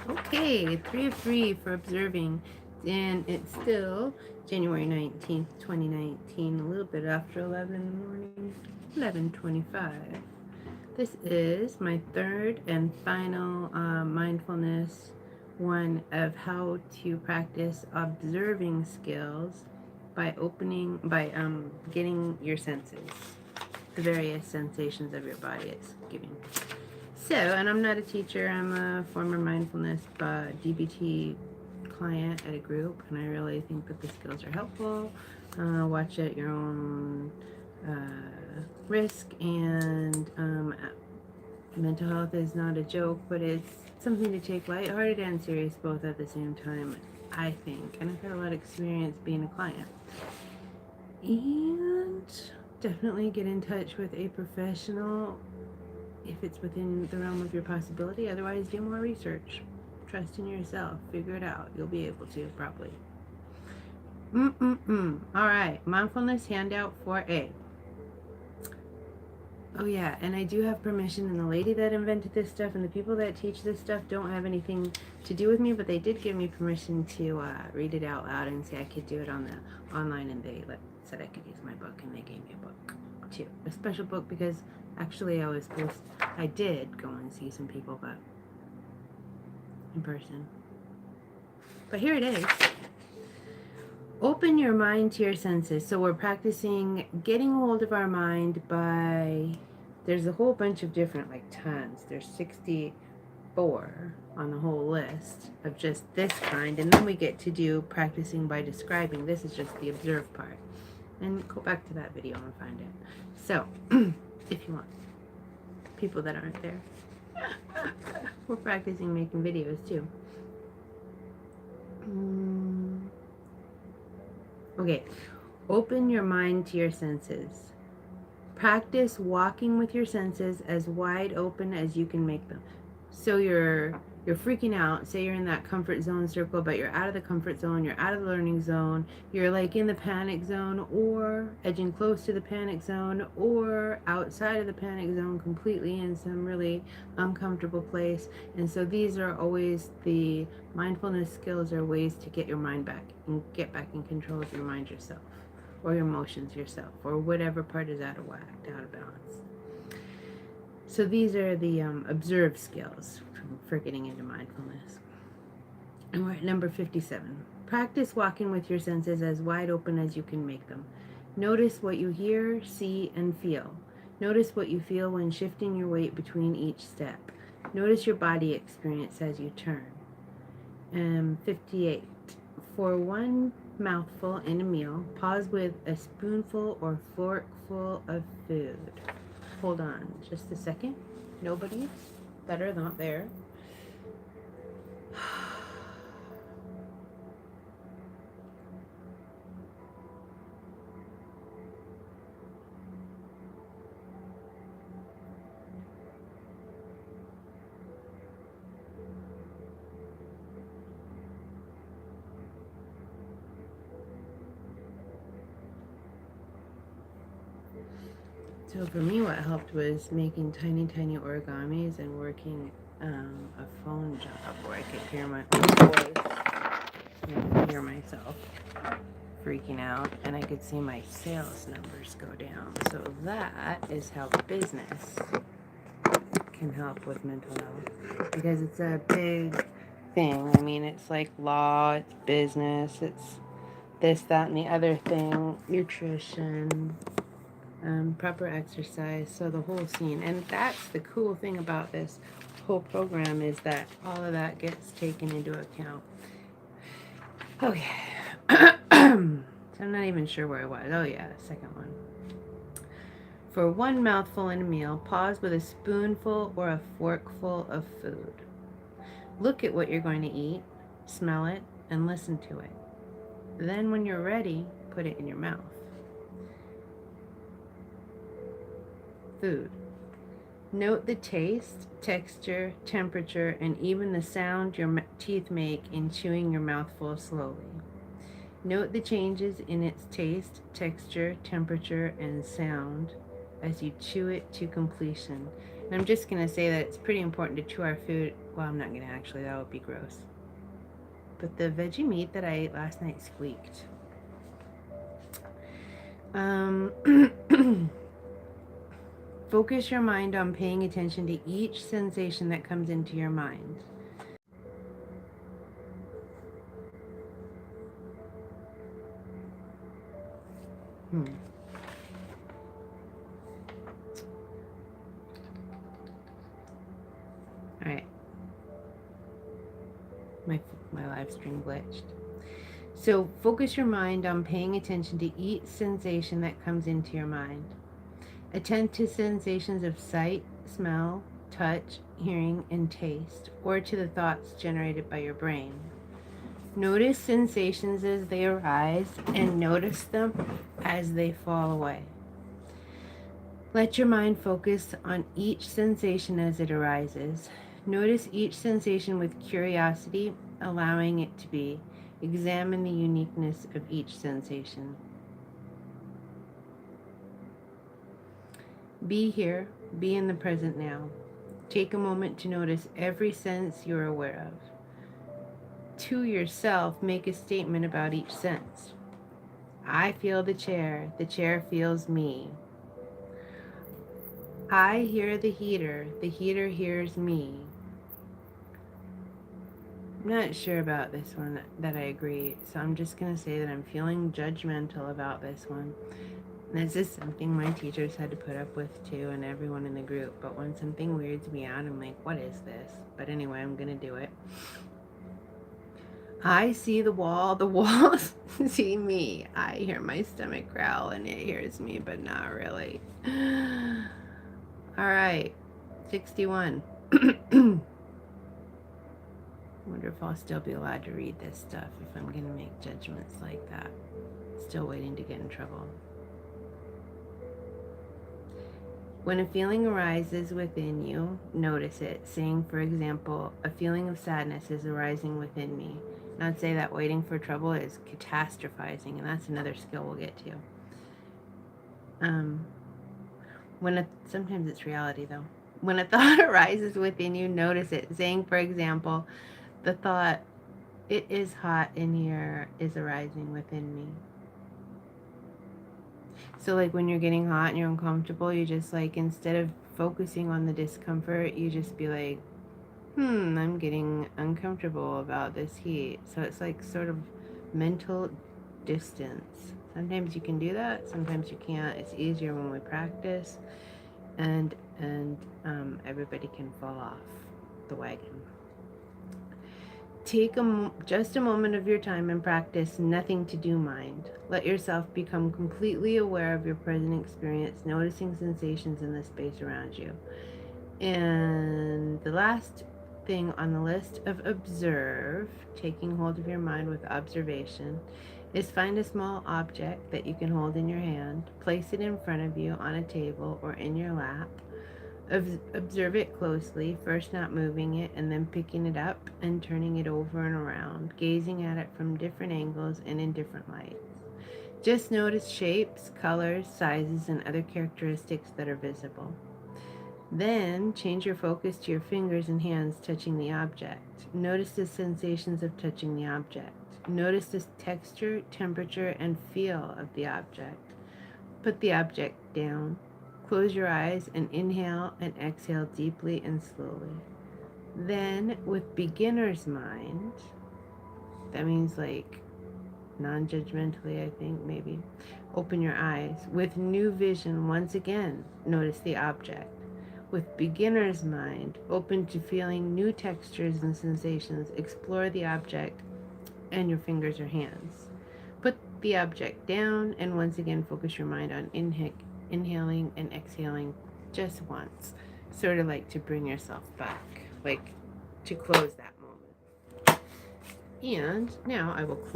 Okay, 3 of 3 for observing. And it's still January 19th, 2019, a little bit after 11 in the morning, 11:25. This is my third and final mindfulness one of how to practice observing skills by getting your senses, the various sensations of your body it's giving. So, and I'm not a teacher, I'm a former mindfulness DBT client at a group, and I really think that the skills are helpful. Watch at your own risk, and mental health is not a joke, but it's something to take lighthearted and serious both at the same time, I think. And I've had a lot of experience being a client. And definitely get in touch with a professional if it's within the realm of your possibility. Otherwise, do more research. Trust in yourself. Figure it out. You'll be able to, probably. All right. Mindfulness handout 4A. Oh, yeah. And I do have permission. And the lady that invented this stuff and the people that teach this stuff don't have anything to do with me. But they did give me permission to read it out loud and say I could do it on the online. And they said I could use my book. And they gave me a book, too. A special book because actually I did go and see some people, but in person. But here it is. Open your mind to your senses. So we're practicing getting a hold of our mind by, there's a whole bunch of different, like tons. There's 64 on the whole list of just this kind. And then we get to do practicing by describing. This is just the observe part. And go back to that video and find it. So, if you want. People that aren't there. We're practicing making videos too. Okay, open your mind to your senses. Practice walking with your senses as wide open as you can make them. So you're freaking out. Say you're in that comfort zone circle, but you're out of the comfort zone, you're out of the learning zone, you're like in the panic zone or edging close to the panic zone or outside of the panic zone completely in some really uncomfortable place. And so these are always the mindfulness skills, are ways to get your mind back and get back in control of your mind yourself or your emotions yourself or whatever part is out of whack, out of balance. So these are the observe skills for getting into mindfulness. And we're at number 57. Practice walking with your senses as wide open as you can make them. Notice what you hear, see, and feel. Notice what you feel when shifting your weight between each step. Notice your body experience as you turn. 58. For one mouthful in a meal, pause with a spoonful or forkful of food. Hold on just a second. Nobody that are not there. So for me, what helped was making tiny origamis and working a phone job where I could hear my own voice and hear myself freaking out, and I could see my sales numbers go down. So that is how business can help with mental health, because it's a big thing. I mean, it's like law, it's business, it's this, that, and the other thing, nutrition, proper exercise, so the whole scene. And that's the cool thing about this whole program, is that all of that gets taken into account. Okay. So I'm not even sure where I was. Oh yeah, second one. For one mouthful in a meal, pause with a spoonful or a forkful of food. Look at what you're going to eat, smell it, and listen to it. Then when you're ready, put it in your mouth. Food. Note the taste, texture, temperature, and even the sound your teeth make in chewing your mouthful slowly. Note the changes in its taste, texture, temperature, and sound as you chew it to completion. And I'm just going to say that it's pretty important to chew our food. Well, I'm not going to actually. That would be gross. But the veggie meat that I ate last night squeaked. Focus your mind on paying attention to each sensation that comes into your mind. All right. My live stream glitched. So focus your mind on paying attention to each sensation that comes into your mind. Attend to sensations of sight, smell, touch, hearing, and taste, or to the thoughts generated by your brain. Notice sensations as they arise and notice them as they fall away. Let your mind focus on each sensation as it arises. Notice each sensation with curiosity, allowing it to be. Examine the uniqueness of each sensation. Be here, be in the present now. Take a moment to notice every sense you're aware of. To yourself, make a statement about each sense. I feel the chair feels me. I hear the heater hears me. I'm not sure about this one that I agree, so I'm just going to say that I'm feeling judgmental about this one. And this is something my teachers had to put up with too, and everyone in the group. But when something weirds me out, I'm like, what is this? But anyway, I'm going to do it. I see the walls see me. I hear my stomach growl, and it hears me, but not really. All right, 61. Wonder if I'll still be allowed to read this stuff if I'm going to make judgments like that. Still waiting to get in trouble. When a feeling arises within you, notice it. Saying, for example, a feeling of sadness is arising within me. Not say that waiting for trouble is catastrophizing, and that's another skill we'll get to. Sometimes it's reality though. When a thought arises within you, notice it. Saying, for example, the thought, it is hot in here, is arising within me. So like when you're getting hot and you're uncomfortable, you just like, instead of focusing on the discomfort, you just be like, I'm getting uncomfortable about this heat. So it's like sort of mental distance. Sometimes you can do that, sometimes you can't. It's easier when we practice, and everybody can fall off the wagon. Take just a moment of your time and practice nothing to do mind. Let yourself become completely aware of your present experience, noticing sensations in the space around you. And the last thing on the list of observe, taking hold of your mind with observation, is find a small object that you can hold in your hand, place it in front of you on a table or in your lap. Observe it closely, first not moving it and then picking it up and turning it over and around, gazing at it from different angles and in different lights. Just notice shapes, colors, sizes, and other characteristics that are visible. Then change your focus to your fingers and hands touching the object. Notice the sensations of touching the object. Notice the texture, temperature, and feel of the object. Put the object down. Close your eyes and inhale and exhale deeply and slowly. Then, with beginner's mind, that means like non-judgmentally, I think, maybe, open your eyes. With new vision, once again, notice the object. With beginner's mind, open to feeling new textures and sensations, explore the object and your fingers or hands. Put the object down and once again focus your mind on inhaling and exhaling just once, sort of like to bring yourself back, like to close that moment. And now I will close